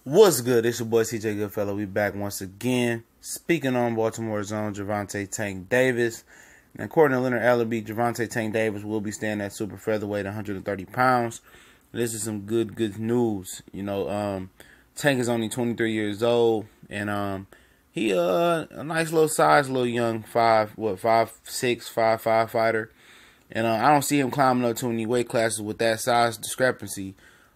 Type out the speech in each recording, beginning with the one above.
What's good? It's your boy CJ Goodfellow. We back once again. Speaking on Baltimore's own Gervonta Tank Davis. And according to Leonard Ellerbe, Gervonta Tank Davis will be staying at Super Featherweight, 130 pounds. This is some good news. Tank is only 23 years old, and he a nice little size, little young 5'6", 5'5" fighter. And I don't see him climbing up too many weight classes with that size discrepancy.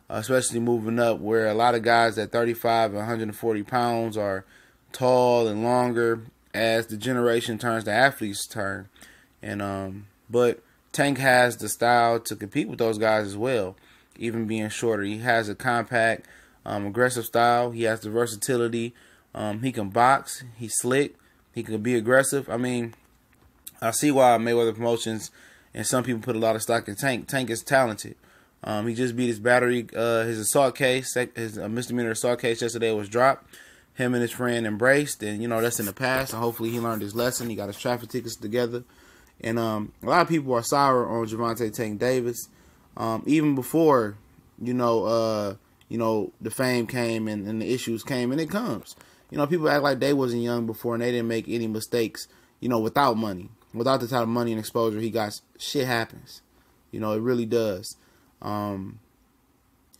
Especially moving up, where a lot of guys at 35 and 140 pounds are tall and longer as the generation turns, the athletes turn. But Tank has the style to compete with those guys as well, even being shorter. He has a compact, aggressive style. He has the versatility. He can box. He's slick. He can be aggressive. I mean, I see why Mayweather Promotions and some people put a lot of stock in Tank. Tank is talented. He just beat his assault case. His misdemeanor assault case yesterday was dropped. Him and his friend embraced, and that's in the past. And hopefully he learned his lesson. He got his traffic tickets together. And a lot of people are sour on Gervonta Tank Davis, even before the fame came and the issues came, and it comes. People act like they wasn't young before and they didn't make any mistakes. Without money, without the type of money and exposure he got, shit happens. It really does. And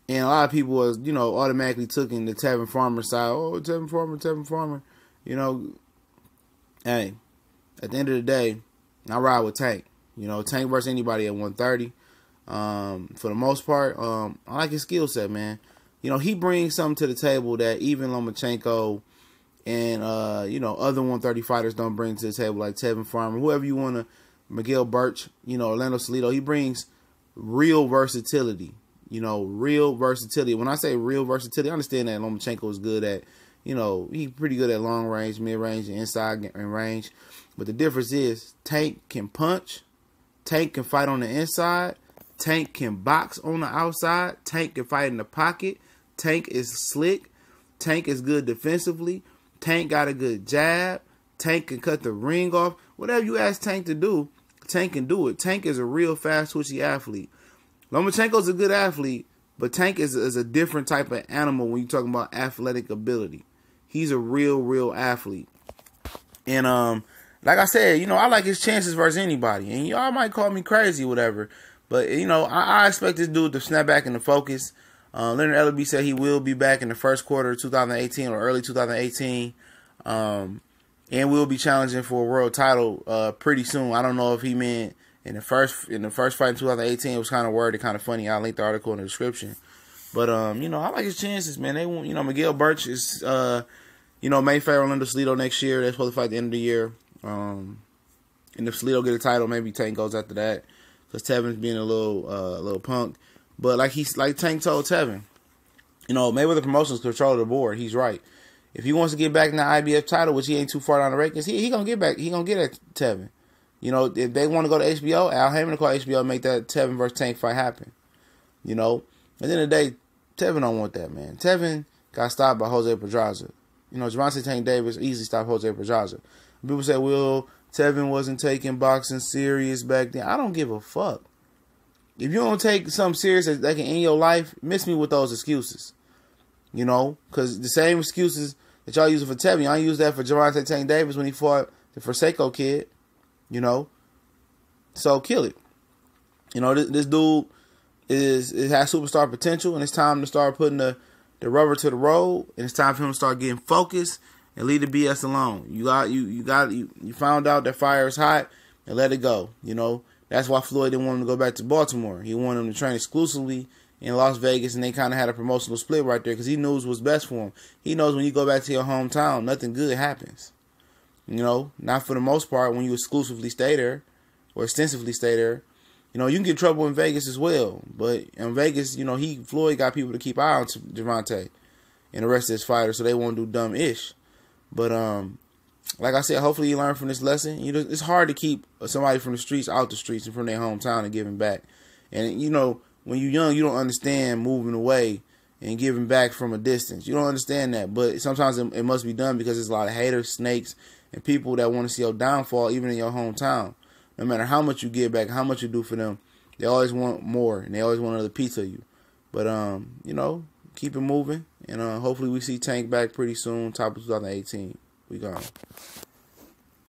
a lot of people was, automatically took in the Tevin Farmer side. Oh, Tevin Farmer. Hey, at the end of the day, I ride with Tank. Tank versus anybody at 130. For the most part, I like his skill set, man. He brings something to the table that even Lomachenko and, other 130 fighters don't bring to the table, like Tevin Farmer, whoever you want to, Miguel Burch, Orlando Salido. He brings real versatility. Real versatility. When I say real versatility, I understand that Lomachenko is good at, he's pretty good at long range, mid range, and inside and range. But the difference is Tank can punch, Tank can fight on the inside, Tank can box on the outside, Tank can fight in the pocket, Tank is slick, Tank is good defensively, Tank got a good jab, Tank can cut the ring off. Whatever you ask Tank to do, Tank can do it. Tank is a real fast, twitchy athlete. Lomachenko's a good athlete, but Tank is a different type of animal when you're talking about athletic ability. He's a real athlete. And like I said, I like his chances versus anybody. And y'all might call me crazy, whatever. But, I expect this dude to snap back into focus. Leonard Ellerbe said he will be back in the first quarter of 2018 or early 2018. And we'll be challenging for a world title pretty soon. I don't know if he meant in the first fight in 2018. It was kind of worded kind of funny. I'll link the article in the description. But I like his chances, man. They want, Miguel Burch is may favor Orlando Salido next year. They're supposed to fight at the end of the year. And if Salido get a title, maybe Tank goes after that, because Tevin's being a little punk. But like Tank told Tevin, Mayweather Promotions control the board. He's right. If he wants to get back in the IBF title, which he ain't too far down the rankings, he gonna get back. He gonna get at Tevin. If they want to go to HBO, Al Heyman will call HBO and make that Tevin versus Tank fight happen. At the end of the day, Tevin don't want that, man. Tevin got stopped by Jose Pedraza. Gervonta Tank Davis easily stopped Jose Pedraza. People say, well, Tevin wasn't taking boxing serious back then. I don't give a fuck. If you don't take something serious that can end your life, miss me with those excuses. Because the same excuses that y'all using for Tevin, y'all use that for Gervonta Tank Davis when he fought the Forsaco kid. So kill it. This dude it has superstar potential, and it's time to start putting the rubber to the road, and it's time for him to start getting focused and leave the BS alone. You found out that fire is hot, and let it go. That's why Floyd didn't want him to go back to Baltimore. He wanted him to train exclusively in Las Vegas, and they kind of had a promotional split right there because he knows what's best for him. He knows when you go back to your hometown, nothing good happens. Not for the most part when you exclusively stay there or extensively stay there. You can get in trouble in Vegas as well. But in Vegas, Floyd got people to keep eye on Gervonta and the rest of his fighters, so they won't do dumb ish. But like I said, hopefully you learn from this lesson. It's hard to keep somebody from the streets out the streets and from their hometown and giving back. And when you're young, you don't understand moving away and giving back from a distance. You don't understand that, but sometimes it must be done because there's a lot of haters, snakes, and people that want to see your downfall, even in your hometown. No matter how much you give back, how much you do for them, they always want more, and they always want another piece of you. But keep it moving, and hopefully we see Tank back pretty soon, top of 2018. We gone.